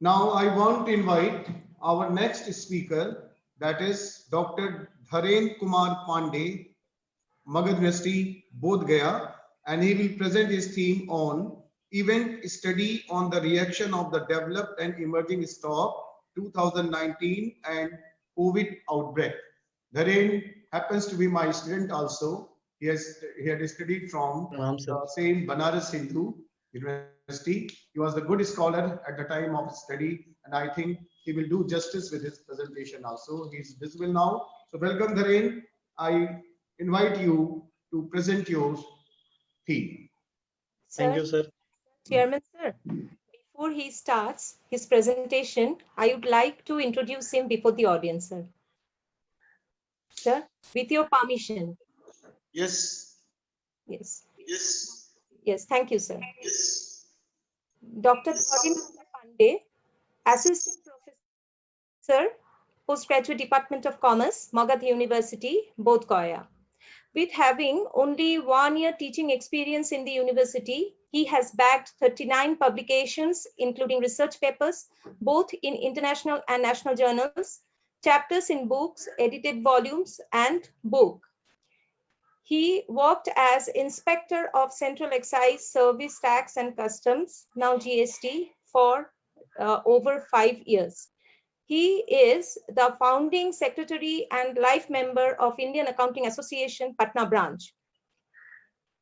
Now I want to invite our next speaker, that is Dr. Dharen Kumar Pandey, Magad University, Bodh Gaya, and he will present his theme on event study on the reaction of the developed and emerging stock 2019 and COVID outbreak. Dharen happens to be my student also. He had studied from the same Banaras Hindu University. He was a good scholar at the time of study, and I think he will do justice with his presentation also. He is visible now. So welcome, Dharen. I invite you to present your theme. Thank you, sir. Chairman, sir, before he starts his presentation, I would like to introduce him before the audience, sir. Sir, with your permission. Yes. Yes. Yes. Yes, thank you, sir. Yes. Dr. Dharen Pandey, Assistant Professor, Postgraduate Department of Commerce, Magad University, Bodh Gaya. With having only 1 year teaching experience in the university, he has bagged 39 publications, including research papers, both in international and national journals, chapters in books, edited volumes, and book. He worked as Inspector of Central Excise Service Tax and Customs, now GST, for over 5 years. He is the founding secretary and life member of Indian Accounting Association, Patna branch.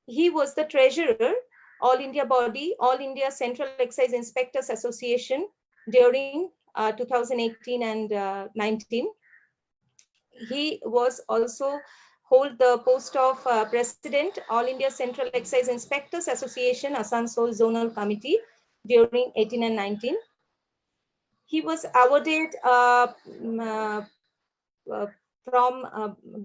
He was the treasurer, All India body, All India Central Excise Inspectors Association during 2018 and 19. He was also hold the post of President, All India Central Excise Inspectors Association, Asansol Zonal Committee during 18 and 19. He was awarded from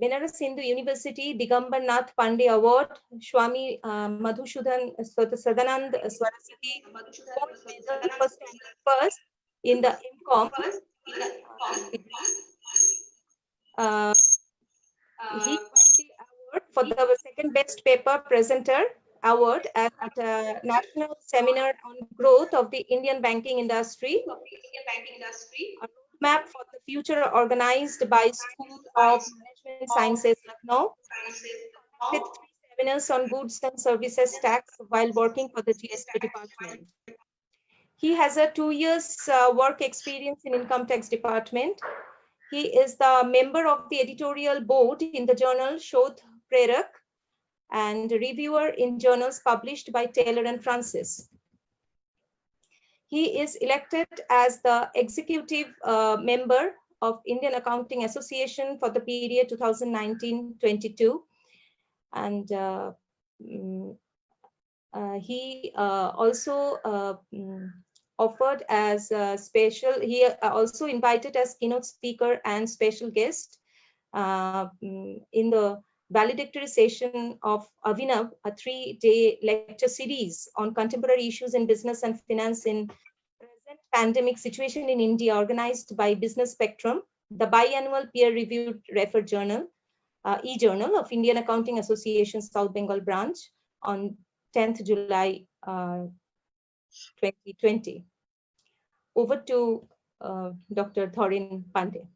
Benares Hindu University Digambar Nath Pandey Award, Swami Madhusudan Sadanand Saraswati first in the MCOM. He got the award for the second best paper presenter award at a national seminar on growth of the Indian banking industry. A roadmap for the future organized by School of Management Sciences, Lucknow. With 3 seminars on goods and services tax while working for the GST department. He has a 2 years work experience in income tax department. He is the member of the editorial board in the journal Shodh Prerak and reviewer in journals published by Taylor and Francis. He is elected as the executive member of Indian Accounting Association for the period 2019-22. And he also offered as a special, he also invited as keynote speaker and special guest in the valedictory session of Avinav, a 3-day lecture series on contemporary issues in business and finance in present pandemic situation in India, organized by Business Spectrum, the biannual peer-reviewed referred journal, e-journal of Indian Accounting Association South Bengal branch on 10th July 2020. Over to Dr. Dharen Pandey.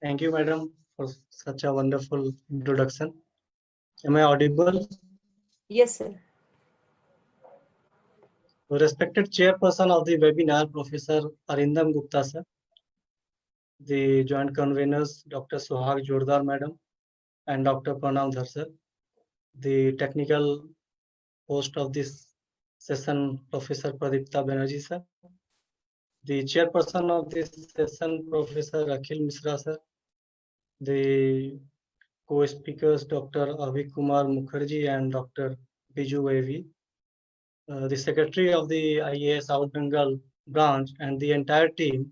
Thank you, madam, for such a wonderful introduction. Am I audible? Yes, sir. Respected chairperson of the webinar, Professor Arindam Gupta, sir. The joint conveners, Dr. Suhag Jordar, madam, and Dr. Pranam Dhar, sir. The technical host of this session, Professor Pradipta Banerjee, sir. The chairperson of this session, Professor Akhil Misra, sir. The co-speakers, Dr. Avik Kumar Mukherjee and Dr. Biju Vavi. The secretary of the IAS South Bengal branch and the entire team,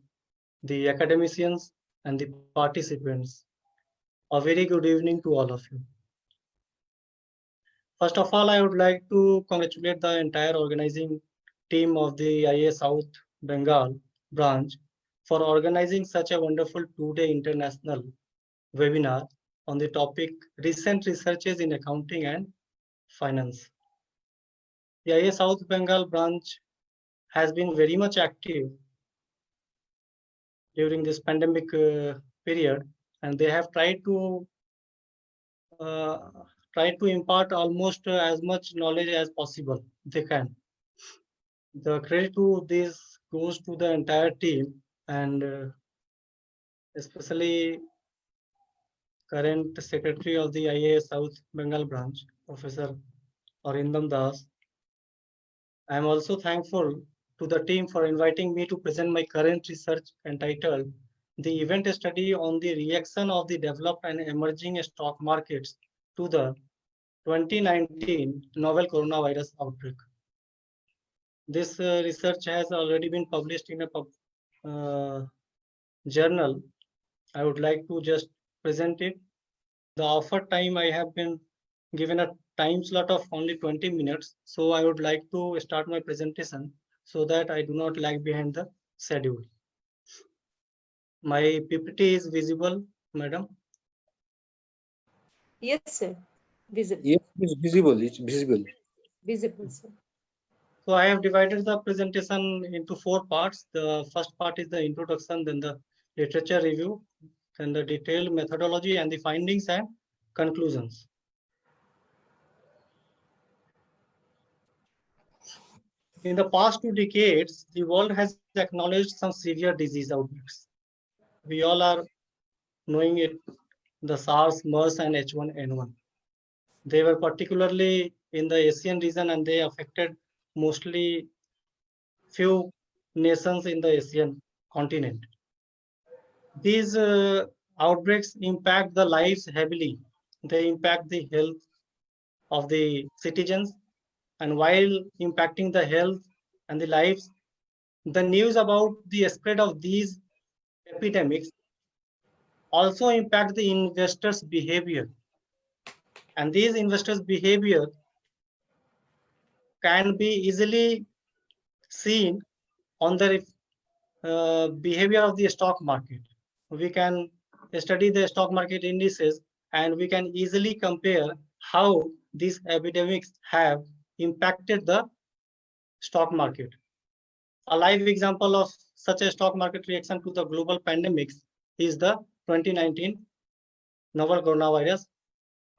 the academicians and the participants. A very good evening to all of you. First of all, I would like to congratulate the entire organizing team of the IAS South Bengal branch for organizing such a wonderful 2-day international webinar on the topic recent researches in accounting and finance. The IAS South Bengal branch has been very much active during this pandemic period, and they have tried to impart almost as much knowledge as possible they can. The credit to this goes to the entire team, and especially current secretary of the IAS South Bengal branch, Professor Arindam Das. I am also thankful to the team for inviting me to present my current research entitled The Event Study on the Reaction of the Developed and Emerging Stock Markets to the 2019 Novel Coronavirus Outbreak. This research has already been published in a journal. I would like to just present it. The offered time, I have been given a time slot of only 20 minutes. So I would like to start my presentation so that I do not lag behind the schedule. My PPT is visible, madam? Yes, sir. Visible. Yes, it's visible. It's visible. Visible, sir. So I have divided the presentation into 4 parts. The first part is the introduction, then the literature review, then the detailed methodology and the findings and conclusions. In the past 2 decades, the world has acknowledged some severe disease outbreaks. We all are knowing it, the SARS, MERS, and H1N1. They were particularly in the Asian region, and they affected mostly few nations in the Asian continent. These outbreaks impact the lives heavily. They impact the health of the citizens, and while impacting the health and the lives, the news about the spread of these epidemics also impact the investors' behavior. And these investors' behavior can be easily seen on the behavior of the stock market. We can study the stock market indices, and we can easily compare how these epidemics have impacted the stock market. A live example of such a stock market reaction to the global pandemics is the 2019 novel coronavirus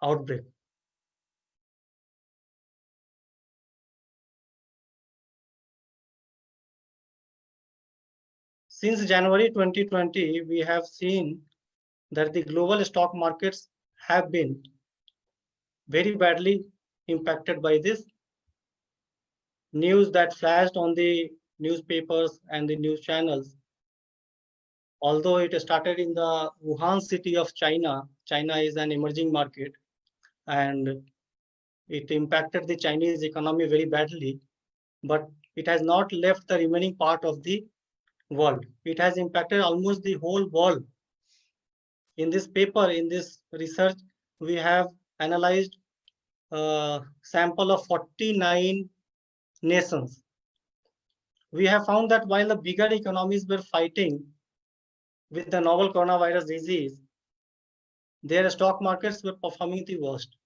outbreak. Since January 2020, we have seen that the global stock markets have been very badly impacted by this news that flashed on the newspapers and the news channels. Although it started in the Wuhan city of China, China is an emerging market, and it impacted the Chinese economy very badly, but it has not left the remaining part of the world. It has impacted almost the whole world. In this paper, in this research, we have analyzed a sample of 49 nations. We have found that while the bigger economies were fighting with the novel coronavirus disease, their stock markets were performing the worst.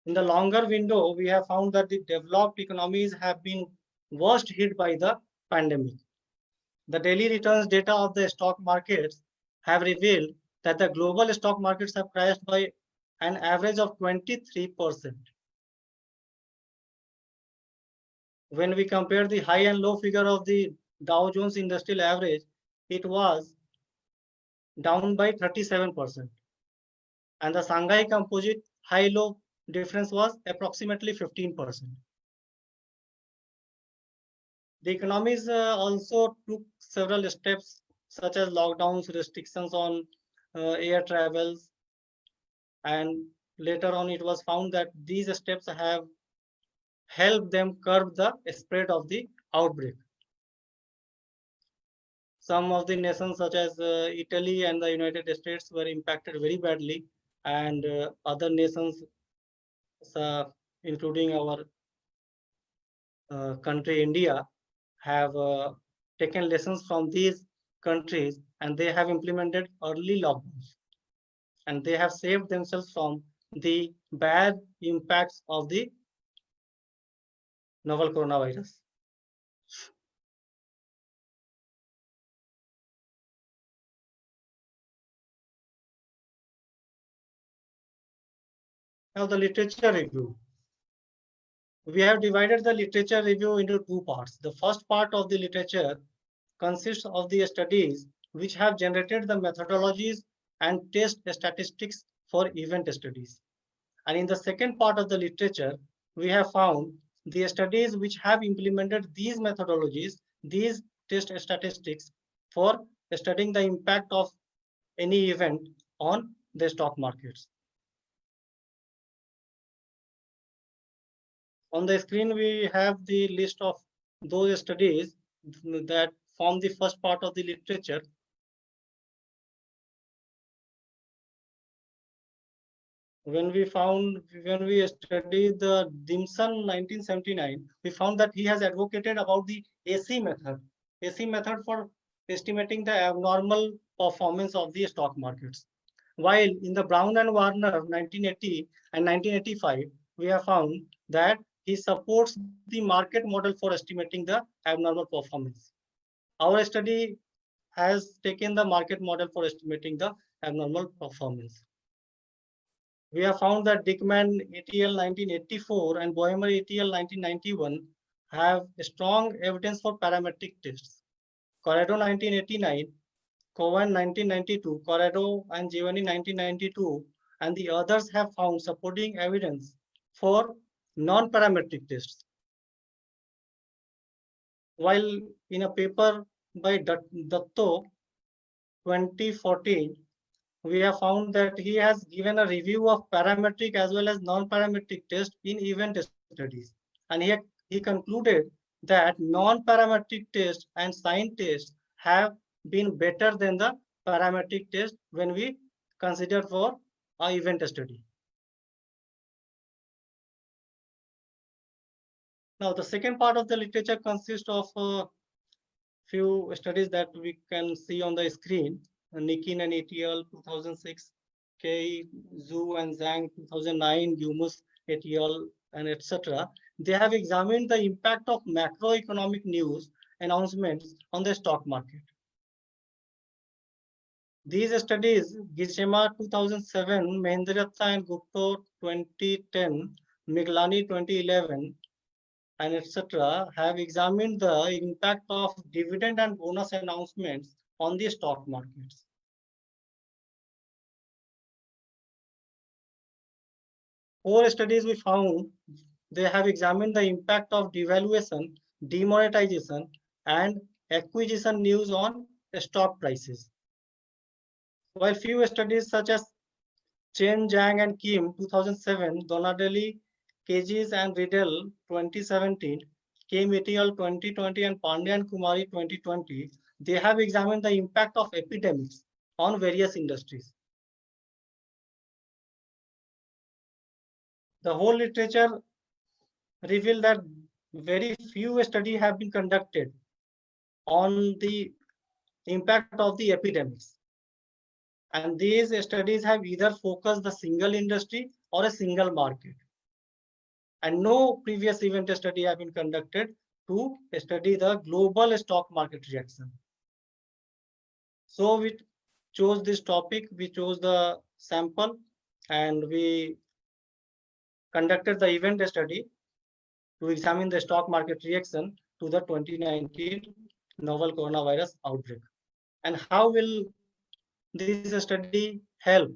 In the longer window, we have found that the developed economies have been worst hit by the pandemic. The daily returns data of the stock markets have revealed that the global stock markets have crashed by an average of 23%. When we compare the high and low figure of the Dow Jones Industrial Average, it was down by 37%. And the Shanghai Composite high-low difference was approximately 15%. The economies also took several steps, such as lockdowns, restrictions on air travels, and later on it was found that these steps have helped them curb the spread of the outbreak. Some of the nations, such as Italy and the United States, were impacted very badly, and other nations, including our country, India, have taken lessons from these countries, and they have implemented early lockdowns, and they have saved themselves from the bad impacts of the novel coronavirus. Now the literature review. We have divided the literature review into two parts. The first part of the literature consists of the studies which have generated the methodologies and test statistics for event studies. And in the second part of the literature, we have found the studies which have implemented these methodologies, these test statistics for studying the impact of any event on the stock markets. On the screen, we have the list of those studies that form the first part of the literature. When we studied the Dimson 1979, we found that he has advocated about the AC method for estimating the abnormal performance of the stock markets. While in the Brown and Warner 1980 and 1985, we have found that he supports the market model for estimating the abnormal performance. Our study has taken the market model for estimating the abnormal performance. We have found that Dickman ATL 1984 and Boehmer ATL 1991 have strong evidence for parametric tests. Corrado 1989, Cohen 1992, Corrado and Giovanni 1992, and the others have found supporting evidence for non-parametric tests. While in a paper by Datto 2014, we have found that he has given a review of parametric as well as non-parametric tests in event studies. And he concluded that non-parametric tests and sign tests have been better than the parametric test when we consider for our event study. Now, the second part of the literature consists of a few studies that we can see on the screen. Nikin and ATL 2006, Kei, Zhu and Zhang 2009, Yumus, ATL, and etc. They have examined the impact of macroeconomic news announcements on the stock market. These studies, Gishema 2007, Mahendratta and Gupta 2010, Miglani 2011, and etc. have examined the impact of dividend and bonus announcements on the stock markets. Four studies we found, they have examined the impact of devaluation, demonetization, and acquisition news on stock prices. While few studies such as Chen, Zhang, and Kim 2007, Donadeli, Kejis, and Riddle 2017, Kim et al. 2020, and Pandey and Kumari 2020, they have examined the impact of epidemics on various industries. The whole literature revealed that very few studies have been conducted on the impact of the epidemics. And these studies have either focused the single industry or a single market. And no previous event study have been conducted to study the global stock market reaction. So we chose this topic, we chose the sample, and we conducted the event study to examine the stock market reaction to the 2019 novel coronavirus outbreak. And how will this study help?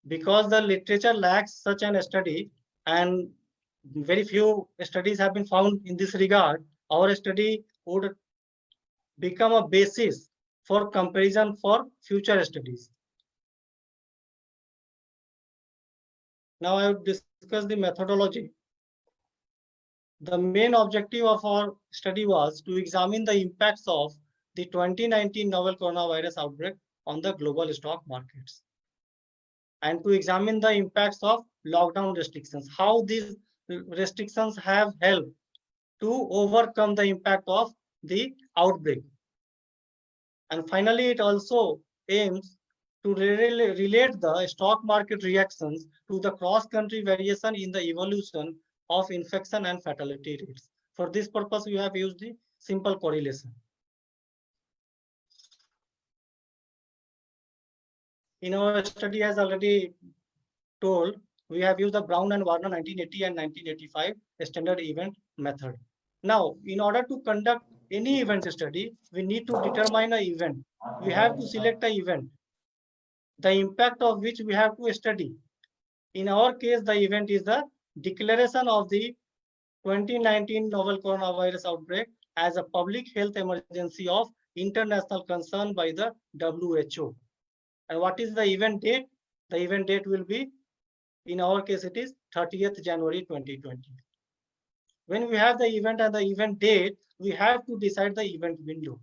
Because the literature lacks such an study and very few studies have been found in this regard, our study would become a basis for comparison for future studies. Now I will discuss the methodology. The main objective of our study was to examine the impacts of the 2019 novel coronavirus outbreak on the global stock markets, and to examine the impacts of lockdown restrictions, how these restrictions have helped to overcome the impact of the outbreak. And finally, it also aims to relate the stock market reactions to the cross-country variation in the evolution of infection and fatality rates. For this purpose, we have used the simple correlation. In our study, as already told, we have used the Brown and Warner 1980 and 1985 standard event method. Now, in order to conduct any event study, we need to determine an event. We have to select an event, the impact of which we have to study. In our case, the event is the declaration of the 2019 novel coronavirus outbreak as a public health emergency of international concern by the WHO. And what is the event date? The event date will be, in our case, it is 30th January 2020. When we have the event and the event date, we have to decide the event window.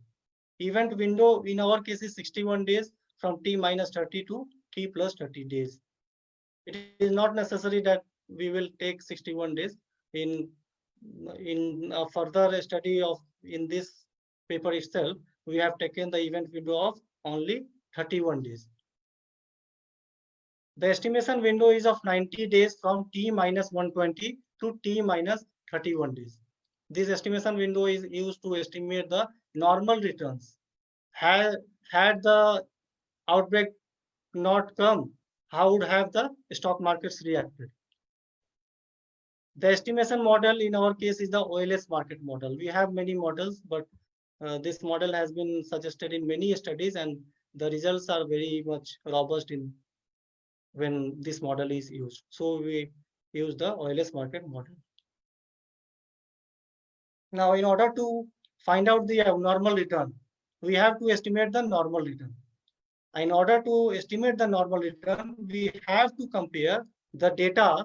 Event window in our case is 61 days from T minus 30 to T plus 30 days. It is not necessary that we will take 61 days. In a further study of in this paper itself, we have taken the event window of only 31 days. The estimation window is of 90 days from T minus 120 to T minus 31 days. This estimation window is used to estimate the normal returns. Had the outbreak not come, how would have the stock markets reacted? The estimation model in our case is the OLS market model. We have many models, but this model has been suggested in many studies, and the results are very much robust in when this model is used. So we use the OLS market model. Now, in order to find out the abnormal return, we have to estimate the normal return. In order to estimate the normal return, we have to compare the data,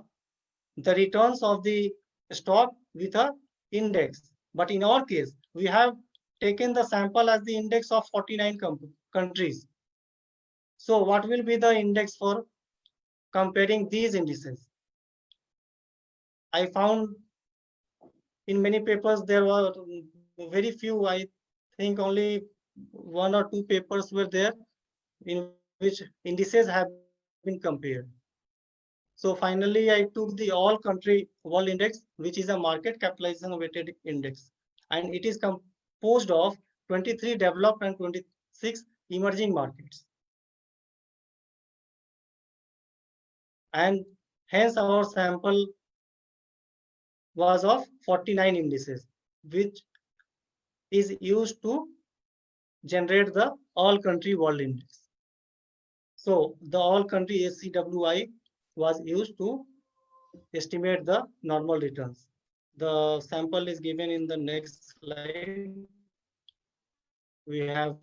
the returns of the stock with a index. But in our case, we have taken the sample as the index of 49 countries. So what will be the index for comparing these indices? I found in many papers there were very few, I think only 1 or 2 papers were there in which indices have been compared. So finally, I took the all country world index, which is a market capitalization weighted index, and it is composed of 23 developed and 26 emerging markets. And hence our sample was of 49 indices, which is used to generate the all country world index. So the all country ACWI was used to estimate the normal returns. The sample is given in the next slide. We have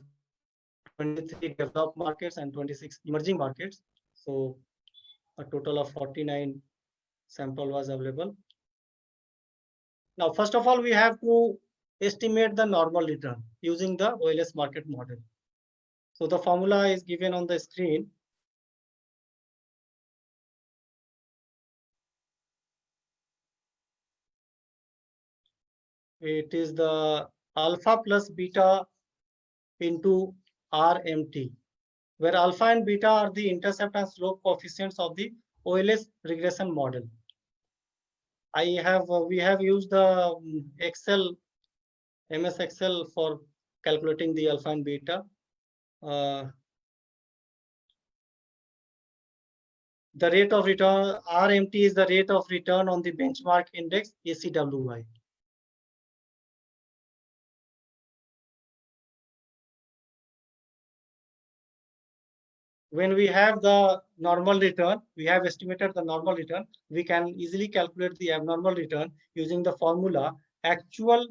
23 developed markets and 26 emerging markets. So a total of 49 sample was available. Now, first of all, we have to estimate the normal return using the OLS market model. So the formula is given on the screen. It is the alpha plus beta into RMT, where alpha and beta are the intercept and slope coefficients of the OLS regression model. We have used the Excel, MS Excel for calculating the alpha and beta. The rate of return, RMT is the rate of return on the benchmark index ACWI. When we have the normal return, we have estimated the normal return, we can easily calculate the abnormal return using the formula actual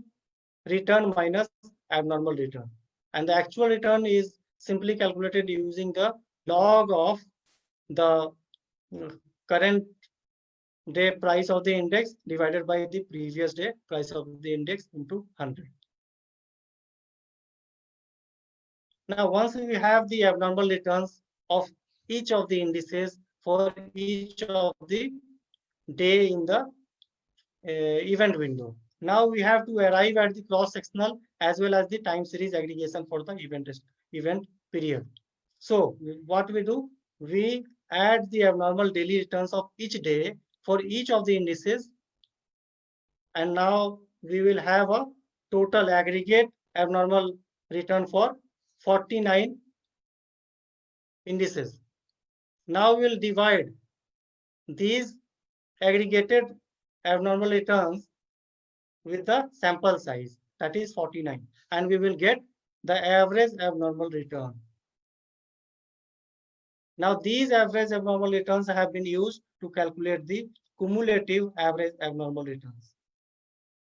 return minus abnormal return. And the actual return is simply calculated using the log of the current day price of the index divided by the previous day price of the index into 100. Now, once we have the abnormal returns of each of the indices for each of the day in the event window, now we have to arrive at the cross-sectional as well as the time series aggregation for the event period. So what we do, we add the abnormal daily returns of each day for each of the indices, and now we will have a total aggregate abnormal return for 49 indices. Now we'll divide these aggregated abnormal returns with the sample size, that is 49, and we will get the average abnormal return. Now, these average abnormal returns have been used to calculate the cumulative average abnormal returns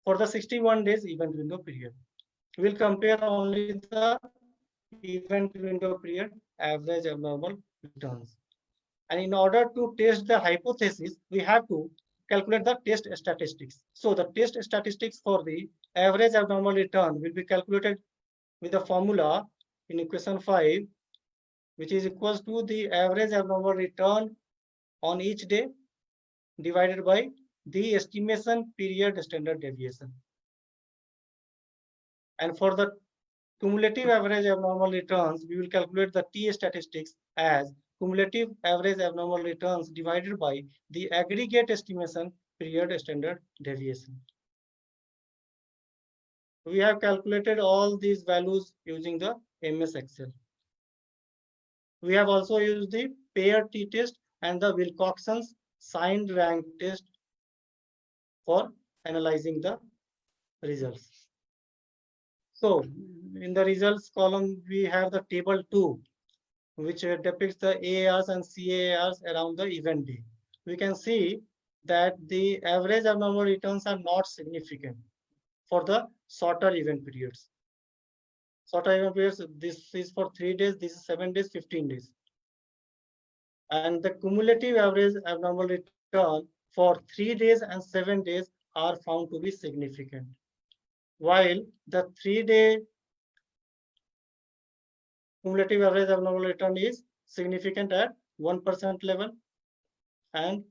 for the 61 days event window period. We will compare only the event window period average abnormal returns. And in order to test the hypothesis, we have to calculate the test statistics. So the test statistics for the average abnormal return will be calculated with the formula in equation 5, which is equals to the average abnormal return on each day divided by the estimation period standard deviation. And for the cumulative average abnormal returns, we will calculate the T statistics as cumulative average abnormal returns divided by the aggregate estimation period standard deviation. We have calculated all these values using the MS Excel. We have also used the pair t-test and the Wilcoxon's signed rank test for analyzing the results. So in the results column, we have the table 2, which depicts the AARs and CAARs around the event day. We can see that the average abnormal returns are not significant for the shorter event periods. Shorter event periods, this is for 3 days, this is 7 days, 15 days. And the cumulative average abnormal return for 3 days and 7 days are found to be significant. While the 3-day cumulative average abnormal return is significant at 1% level, and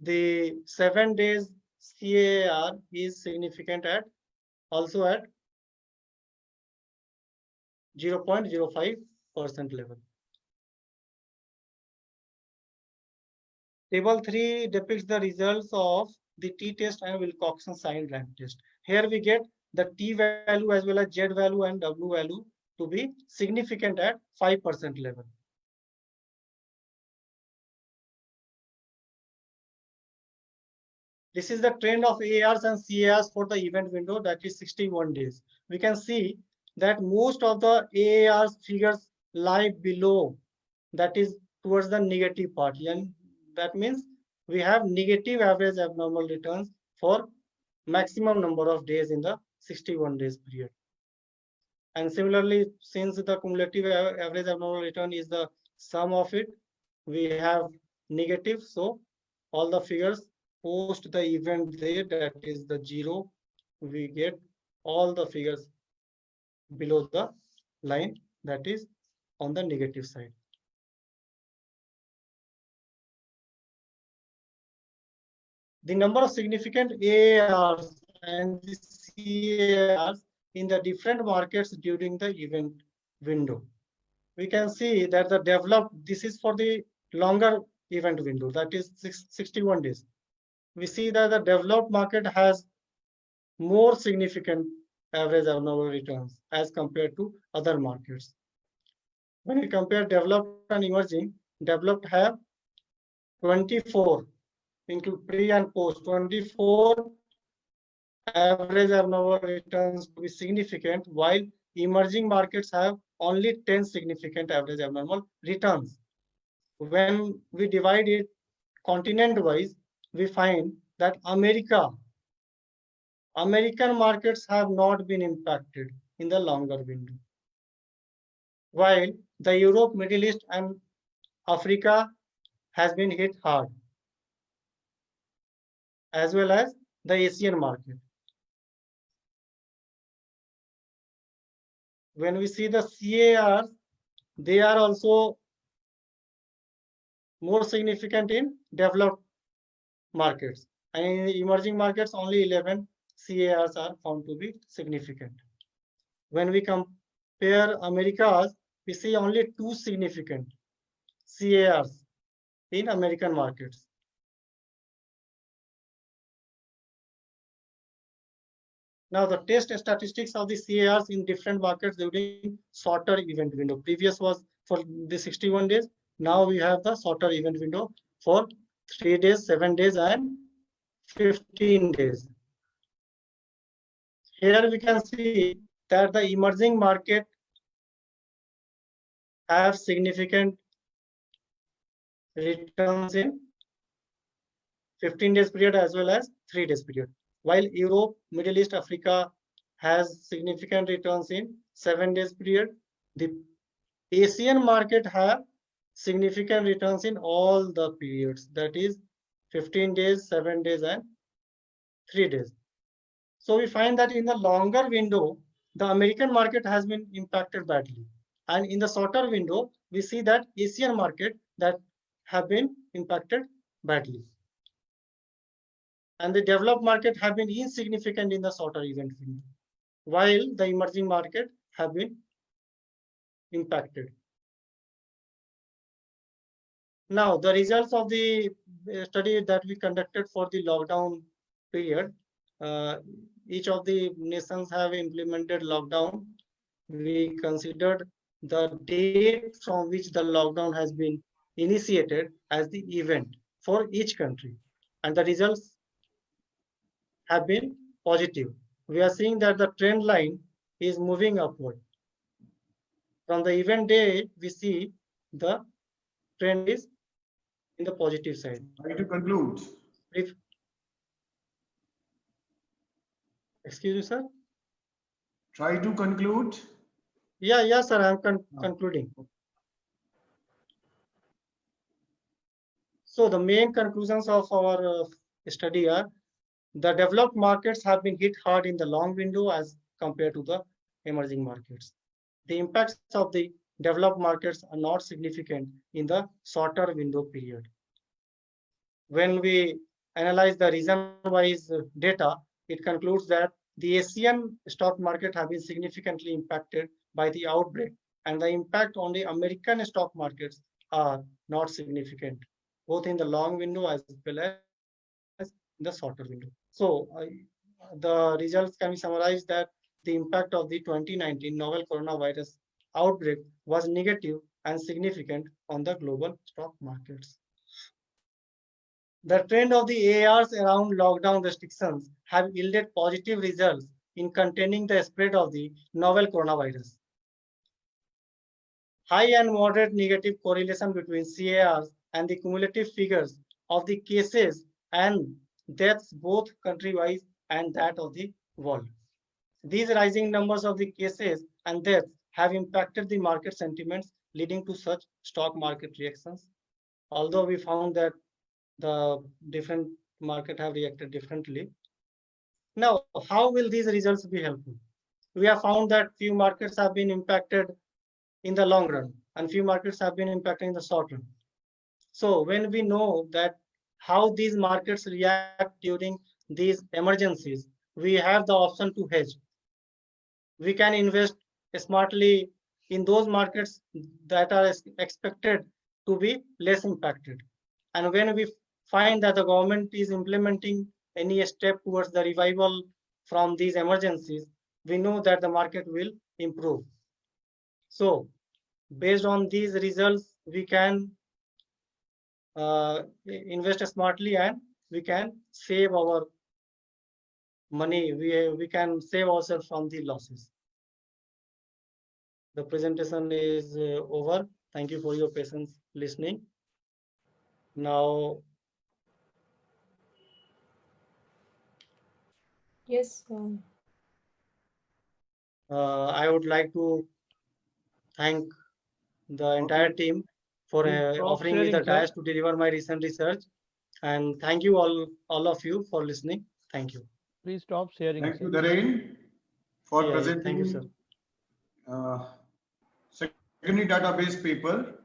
the 7 days CAR is significant at also at 0.05% level. Table 3 depicts the results of the t-test and Wilcoxon signed rank test. Here we get the t value as well as z value and w value to be significant at 5% level. This is the trend of ARs and CARs for the event window, that is 61 days. We can see that most of the AARs figures lie below, that is towards the negative part, and that means we have negative average abnormal returns for maximum number of days in the 61 days period. And similarly, since the cumulative average abnormal return is the sum of it, we have negative. So all the figures post the event there, that is the 0, we get all the figures below the line, that is on the negative side. The number of significant AARs and the CARs in the different markets during the event window. We can see that the developed, this is for the longer event window, that is 61 days. We see that the developed market has more significant average abnormal returns as compared to other markets. When we compare developed and emerging, developed have 24, include pre and post, 24 average abnormal returns to be significant, while emerging markets have only 10 significant average abnormal returns. When we divide it continent-wise, we find that American markets have not been impacted in the longer window, while the Europe, Middle East, and Africa has been hit hard, as well as the Asian market. When we see the CARs, they are also more significant in developed markets, and in emerging markets only 11 CARs are found to be significant. When we compare Americas, we see only 2 significant CARs in American markets. Now the test statistics of the CARs in different markets during shorter event window. Previous was for the 61 days. Now we have the shorter event window. for 3 days, 7 days, and 15 days. Here we can see that the emerging market have significant returns in 15 days period as well as 3 days period, while Europe, Middle East, Africa has significant returns in 7 days period. The Asian market have significant returns in all the periods, that is 15 days, 7 days, and 3 days. So we find that in the longer window, the American market has been impacted badly. And in the shorter window, we see that Asian market that have been impacted badly. And the developed market have been insignificant in the shorter event window, while the emerging market have been impacted. Now, the results of the study that we conducted for the lockdown period, each of the nations have implemented lockdown. We considered the date from which the lockdown has been initiated as the event for each country, and the results have been positive. We are seeing that the trend line is moving upward. From the event day, we see the trend is in the positive side. Try to conclude. Excuse me, sir. Try to conclude. Yeah, sir. I'm concluding. So the main conclusions of our study are: the developed markets have been hit hard in the long window as compared to the emerging markets. The impacts of the developed markets are not significant in the shorter window period. When we analyze the region-wise data, it concludes that the Asian stock market have been significantly impacted by the outbreak, and the impact on the American stock markets are not significant, both in the long window as well as in the shorter window. So the results can be summarized that the impact of the 2019 novel coronavirus outbreak was negative and significant on the global stock markets. The trend of the ARs around lockdown restrictions have yielded positive results in containing the spread of the novel coronavirus. High and moderate negative correlation between CARs and the cumulative figures of the cases and deaths both country-wise and that of the world. These rising numbers of the cases and deaths have impacted the market sentiments, leading to such stock market reactions. Although we found that the different market have reacted differently. Now, how will these results be helpful? We have found that few markets have been impacted in the long run and few markets have been impacted in the short run. So when we know that how these markets react during these emergencies, we have the option to hedge. We can invest smartly in those markets that are expected to be less impacted. And when we find that the government is implementing any step towards the revival from these emergencies, we know that the market will improve. So based on these results, we can invest smartly and we can save our money. We can save ourselves from the losses. The presentation is over. Thank you for your patience listening. Now, Yes. I would like to thank the entire team for offering me the dais to deliver my recent research, and thank you all of you for listening. Thank you. Please stop sharing. Thank you, Dharen, for Yeah, presenting thank you, sir. secondary database paper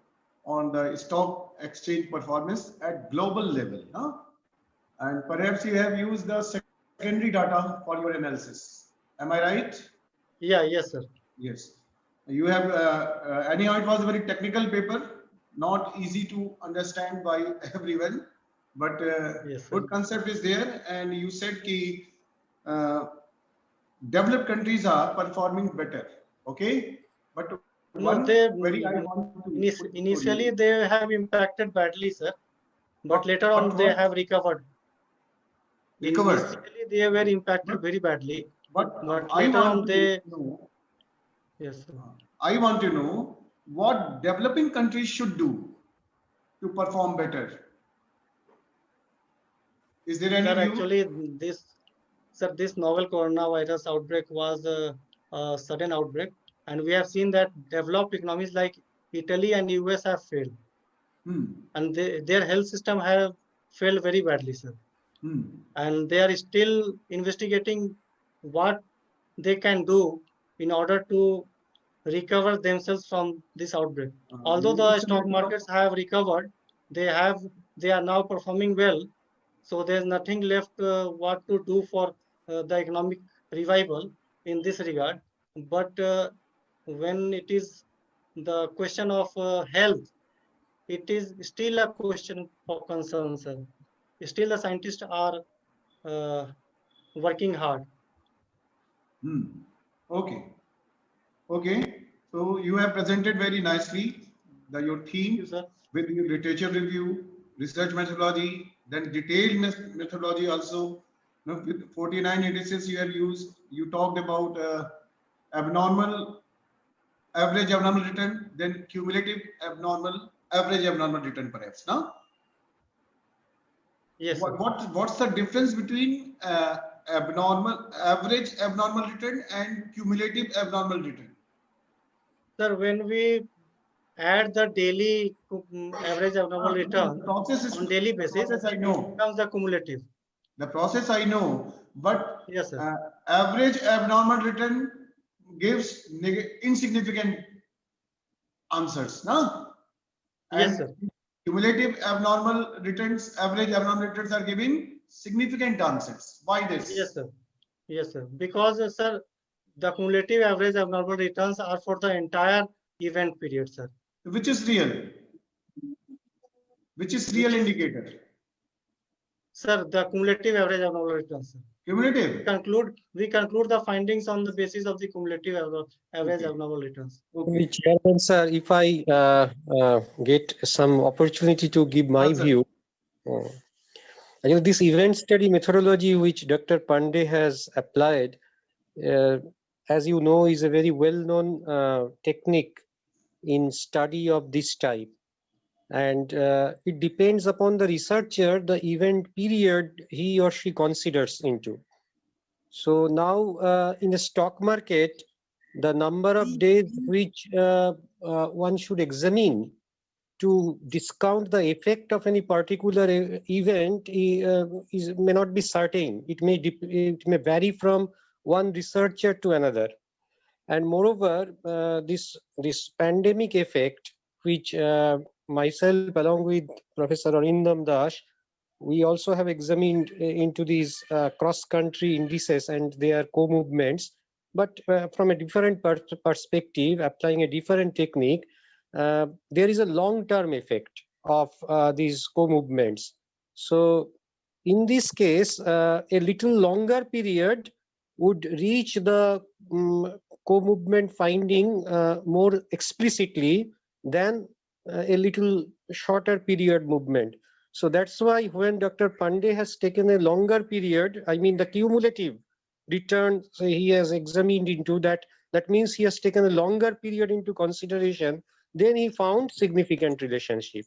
on the stock exchange performance at global level. And perhaps you have used the secondary data for your analysis. Am I right? Yeah, yes, sir. Yes. You have, anyhow, it was a very technical paper, not easy to understand by everyone, but Yes, sir. good concept is there. And you said that developed countries are performing better. Okay. But No, one they very I want to put initially they have impacted badly, sir. but later on what they was have recovered. recovered? Initially they were impacted very badly, But but I later on want they, to know, yes, sir. I want to know what developing countries should do to perform better. Is there any Sir, view? actually this novel coronavirus outbreak was a sudden outbreak, and we have seen that developed economies like Italy and US have failed, and their health system have failed very badly, sir. And they are still investigating what they can do in order to recover themselves from this outbreak. Although the It's a stock matter of- markets have recovered, they are now performing well. So there's nothing left what to do for the economic revival in this regard. But when it is the question of health, it is still a question for concern, sir. Still, the scientists are uh, working hard. Okay. Okay. So you have presented very nicely your Thank theme you, sir. with your literature review, research methodology, then detailed methodology also. Now, with 49 indices you have used, you talked about abnormal, average abnormal return, then cumulative abnormal, average abnormal return perhaps. Now, Yes, sir. what's the difference between average abnormal return and cumulative abnormal return? Sir, when we add the daily average abnormal return on daily basis, Process I it know. becomes the cumulative. The process I know, but Yes, sir. average abnormal return gives insignificant answers, no? Yes, And sir. cumulative abnormal returns, average abnormal returns are giving significant answers. Why this? Yes, sir. Yes, sir. Because, sir, the cumulative average abnormal returns are for the entire event period, sir. Which is real? Which is real indicator? Sir, the cumulative average abnormal returns, sir. Cumulative. We conclude the findings on the basis of the cumulative average Okay. abnormal returns. Okay. Chairman, sir, if I get some opportunity to give my Yes, sir. view, this event study methodology which Dr. Pandey has applied, as you know, is a very well-known technique in study of this type. And it depends upon the researcher, the event period he or she considers into. So now in the stock market, the number of days which one should examine to discount the effect of any particular event may not be certain. It may vary from one researcher to another. And moreover, this pandemic effect, which myself along with Professor Arindam Das, we also have examined into these cross-country indices and their co-movements, but from a different perspective, applying a different technique, there is a long-term effect of these co-movements. So in this case, a little longer period would reach the co-movement finding more explicitly than a little shorter period movement. So that's why when Dr. Pandey has taken a longer period, I mean the cumulative return he has examined into that, that means he has taken a longer period into consideration, then he found significant relationship.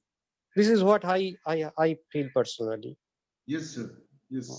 This is what I feel personally. Yes, sir. Yes.